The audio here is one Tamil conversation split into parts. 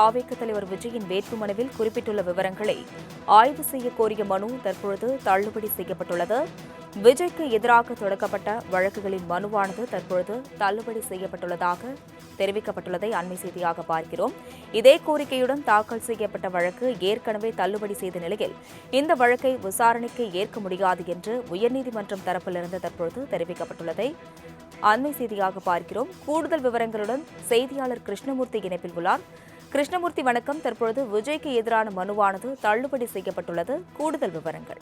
தாவேக தலைவர் விஜயின் வேட்புமனுவில் குறிப்பிட்டுள்ள விவரங்களை ஆய்வு செய்ய கோரிய மனு தற்பொழுது தள்ளுபடி செய்யப்பட்டுள்ளது. விஜய்க்கு எதிராக தொடக்கப்பட்ட வழக்குகளின் மனுவானது தற்பொழுது தள்ளுபடி செய்யப்பட்டுள்ளதாக தெரிவிக்கப்பட்டுள்ளதை அண்மை செய்தியாக பார்க்கிறோம். இதே கோரிக்கையுடன் தாக்கல் செய்யப்பட்ட வழக்கு ஏற்கனவே தள்ளுபடி செய்த நிலையில் இந்த வழக்கை விசாரணைக்கு ஏற்க முடியாது என்று உயர்நீதிமன்றம் தரப்பிலிருந்து தற்பொழுது தெரிவிக்கப்பட்டுள்ளதை அண்மை செய்தியாக பார்க்கிறோம். கூடுதல் விவரங்களுடன் செய்தியாளர் கிருஷ்ணமூர்த்தி இணைப்பில் உள்ளார். கிருஷ்ணமூர்த்தி வணக்கம். தற்பொழுது விஜய்க்கு எதிரான மனுவானது தள்ளுபடி செய்யப்பட்டுள்ளது. கூடுதல் விவரங்கள்.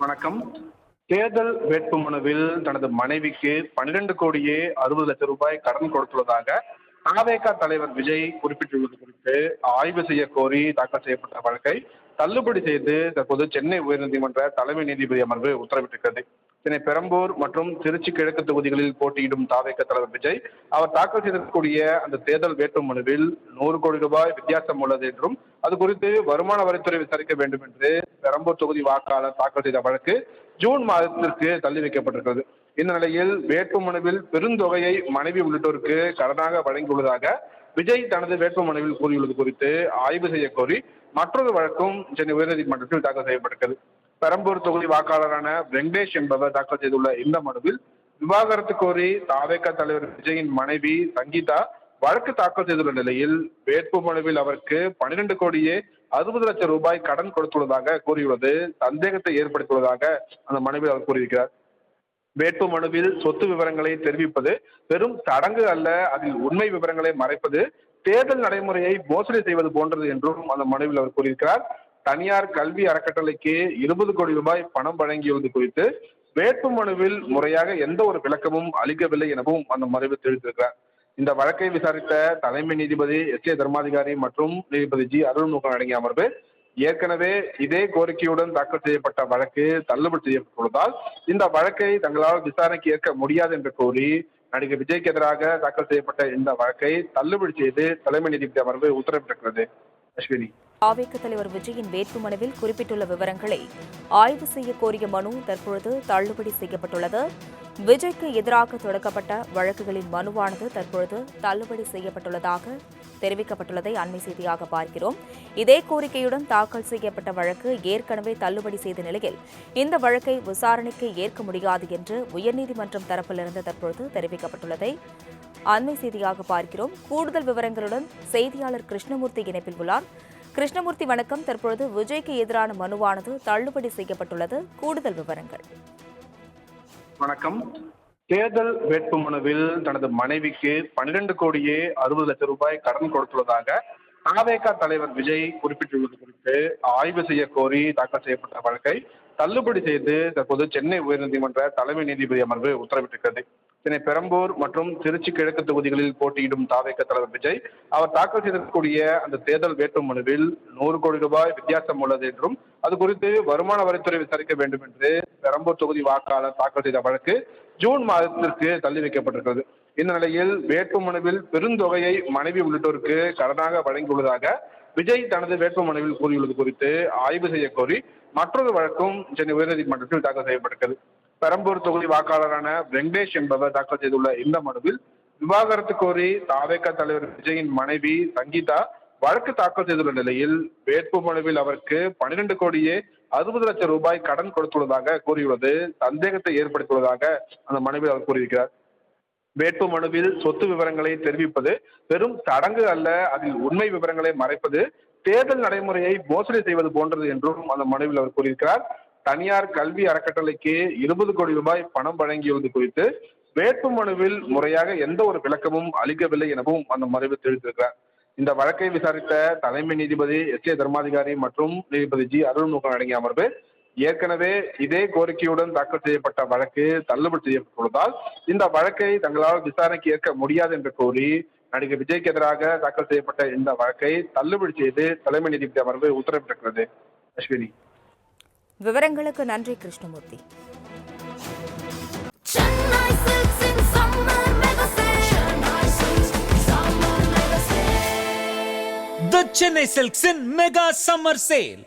வணக்கம். தேர்தல் வேட்புமனுவில் தனது மனைவிக்கு 12 கோடியே 60 லட்சம் ரூபாய் கடன் கொடுத்துள்ளதாக தாவேக தலைவர் விஜய் குறிப்பிட்டுள்ளது குறித்து ஆய்வு செய்ய கோரி தாக்கல் செய்யப்பட்ட வழக்கை தள்ளுபடி செய்து தற்போது சென்னை உயர்நீதிமன்ற தலைமை நீதிபதி அமர்வு உத்தரவிட்டிருக்கிறது. சென்னை பெரம்பூர் மற்றும் திருச்சி கிழக்கு தொகுதிகளில் போட்டியிடும் தாவேக தலைவர் விஜய் அவர் தாக்கல் செய்திருக்கக்கூடிய அந்த தேர்தல் வேட்புமனுவில் 100 கோடி ரூபாய் வித்தியாசம் உள்ளது என்றும் அது குறித்து வருமான வரித்துறை விசாரிக்க வேண்டும் என்று பெரம்பூர் தொகுதி வாக்காளர் தாக்கல் செய்த வழக்கு ஜூன் மாதத்திற்கு தள்ளி வைக்கப்பட்டிருக்கிறது. இந்த நிலையில் வேட்புமனுவில் பெருந்தொகையை மனைவி உள்ளிட்டோருக்கு கடனாக வழங்கியுள்ளதாக விஜய் தனது வேட்புமனுவில் கூறியுள்ளது குறித்து ஆய்வு செய்ய கோரி மற்றொரு வழக்கும் சென்னை உயர்நீதிமன்றத்தில் தாக்கல் செய்யப்பட்டிருக்கிறது. பெரம்பூர் தொகுதி வாக்காளரான வெங்கடேஷ் என்பவர் தாக்கல் செய்துள்ள இந்த மனுவில் விவாகரத்து கோரி தாவேக தலைவர் விஜயின் மனைவி சங்கீதா வழக்கு தாக்கல் செய்துள்ள நிலையில் வேட்புமனுவில் அவருக்கு 12 கோடியே 60 லட்சம் ரூபாய் கடன் கொடுத்துள்ளதாக கூறியுள்ளது சந்தேகத்தை ஏற்படுத்தியுள்ளதாக அந்த மனுவில் அவர் கூறியிருக்கிறார். வேட்புமனுவில் சொத்து விவரங்களை தெரிவிப்பது வெறும் சடங்கு அல்ல, அதில் உண்மை விவரங்களை மறைப்பது தேர்தல் நடைமுறையை மோசடி செய்வது போன்றது என்றும் அந்த மனுவில் அவர் கூறியிருக்கிறார். தனியார் கல்வி அறக்கட்டளைக்கு 20 கோடி ரூபாய் பணம் வழங்கியுள்ளது குறித்து வேட்புமனுவில் முறையாக எந்த ஒரு விளக்கமும் அளிக்கவில்லை எனவும் அந்த மனுவில் தெரிவித்திருக்கிறார். இந்த வழக்கை விசாரித்த தலைமை நீதிபதி எஸ்.ஏ. தர்மாதிகாரி மற்றும் நீதிபதி ஜி. அருள்முருகன் அடங்கிய அமர்வு ஏற்கனவே இதே கோரிக்கையுடன் தாக்கல் செய்யப்பட்ட வழக்கு தள்ளுபடி செய்யப்பட்டுள்ளதால் இந்த வழக்கை தங்களால் விசாரணைக்கு ஏற்க முடியாது என்று கூறி நடிகர் விஜய்க்கு எதிராக தாக்கல் செய்யப்பட்ட இந்த வழக்கை தள்ளுபடி செய்து தலைமை நீதிபதி அமர்வு உத்தரவிட்டிருக்கிறது. அஸ்வினி. தாவேக தலைவர் விஜயின் வேட்புமனுவில் குறிப்பிட்டுள்ள விவரங்களை ஆய்வு செய்ய கோரிய மனு தற்பொழுது தள்ளுபடி செய்யப்பட்டுள்ளது. விஜய்க்கு எதிராக தொடக்கப்பட்ட வழக்குகளின் மனுவானது தற்பொழுது தள்ளுபடி செய்யப்பட்டுள்ளதாக தெரிவிக்கப்பட்டுள்ளதை அண்மை செய்தியாக பார்க்கிறோம். இதே கோரிக்கையுடன் தாக்கல் செய்யப்பட்ட வழக்கு ஏற்கனவே தள்ளுபடி செய்த நிலையில் இந்த வழக்கை விசாரணைக்கு ஏற்க முடியாது என்று உயர்நீதிமன்றம் தரப்பிலிருந்து தற்பொழுது தெரிவிக்கப்பட்டுள்ளதை அண்மை செய்தியாக பார்க்கிறோம். கூடுதல் விவரங்களுடன் செய்தியாளர் கிருஷ்ணமூர்த்தி இணைப்பில் உள்ளார். கிருஷ்ணமூர்த்தி வணக்கம். தற்பொழுது விஜய்க்கு எதிரான மனுவானது தள்ளுபடி செய்யப்பட்டுள்ளது. கூடுதல் விவரங்கள். வணக்கம். தேர்தல் வேட்புமனுவில் தனது மனைவிக்கு 12 கோடியே 60 லட்சம் ரூபாய் கடன் கொடுத்துள்ளதாக தாவேக தலைவர் விஜய் குறிப்பிட்டுள்ளது குறித்து ஆய்வு செய்ய கோரி தாக்கல் செய்யப்பட்ட வழக்கை தள்ளுபடி செய்து தற்போது சென்னை உயர்நீதிமன்ற தலைமை நீதிபதி அமர்வு உத்தரவிட்டிருக்கிறது. சென்னை பெரம்பூர் மற்றும் திருச்சி கிழக்கு தொகுதிகளில் போட்டியிடும் தாவேக தலைவர் விஜய் அவர் தாக்கல் செய்திருக்கக்கூடிய அந்த தேர்தல் வேட்புமனுவில் 100 கோடி ரூபாய் வித்தியாசம் உள்ளது என்றும் அது குறித்து வருமான வரித்துறை விசாரிக்க வேண்டும் என்று பெரம்பூர் தொகுதி வாக்காளர் தாக்கல் செய்த வழக்கு ஜூன் மாதத்திற்கு தள்ளி வைக்கப்பட்டிருக்கிறது. இந்த நிலையில் வேட்புமனுவில் பெருந்தொகையை மனைவி உள்ளிட்டோருக்கு கடனாக வழங்கியுள்ளதாக விஜய் தனது வேட்புமனுவில் கூறியுள்ளது குறித்து ஆய்வு செய்ய கோரி மற்றொரு வழக்கும் சென்னை உயர்நீதிமன்றத்தில் தாக்கல் செய்யப்பட்டிருக்கிறது. பெரம்பூர் தொகுதி வாக்காளரான வெங்கடேஷ் என்பவர் தாக்கல் செய்துள்ள இந்த மனுவில் விவாகரத்து கோரி தாவேக தலைவர் விஜயின் மனைவி சங்கீதா வழக்கு தாக்கல் செய்துள்ள நிலையில் வேட்புமனுவில் அவருக்கு 12 கோடியே 60 லட்சம் ரூபாய் கடன் கொடுத்துள்ளதாக கூறியுள்ளது சந்தேகத்தை ஏற்படுத்தியுள்ளதாக அந்த மனுவில் அவர் கூறியிருக்கிறார். வேட்புமனுவில் சொத்து விவரங்களை தெரிவிப்பது வெறும் சடங்கு அல்ல, அதில் உண்மை விவரங்களை மறைப்பது தேர்தல் நடைமுறையை மோசடி செய்வது போன்றது என்றும் அந்த மனுவில் அவர் கூறியிருக்கிறார். தனியார் கல்வி அறக்கட்டளைக்கு 20 கோடி ரூபாய் பணம் வழங்கியுள்ளது குறித்து வேட்புமனுவில் முறையாக எந்த ஒரு விளக்கமும் அளிக்கவில்லை எனவும் அந்த மனுவில் தெரிவித்திருக்கிறார். இந்த வழக்கை விசாரித்த தலைமை நீதிபதி எஸ்.ஏ. தர்மாதிகாரி மற்றும் நீதிபதி ஜி. அருள்முருகன் அடங்கிய அமர்வு ஏற்கனவே இதே கோரிக்கையுடன் தாக்கல் செய்யப்பட்ட வழக்கு தள்ளுபடி செய்யப்பட்டுள்ளதால் இந்த வழக்கை தங்களால் விசாரணைக்கு ஏற்க முடியாது என்று கூறி நடிகர் விஜய்க்கு எதிராக தாக்கல் செய்யப்பட்ட இந்த வழக்கை தள்ளுபடி செய்து தலைமை நீதிபதி அமர்வு உத்தரவிட்டிருக்கிறது. அஸ்வினி. விவரங்களுக்கு நன்றி Krishnamurthy. The Chennai Silks in Mega Summer Sale.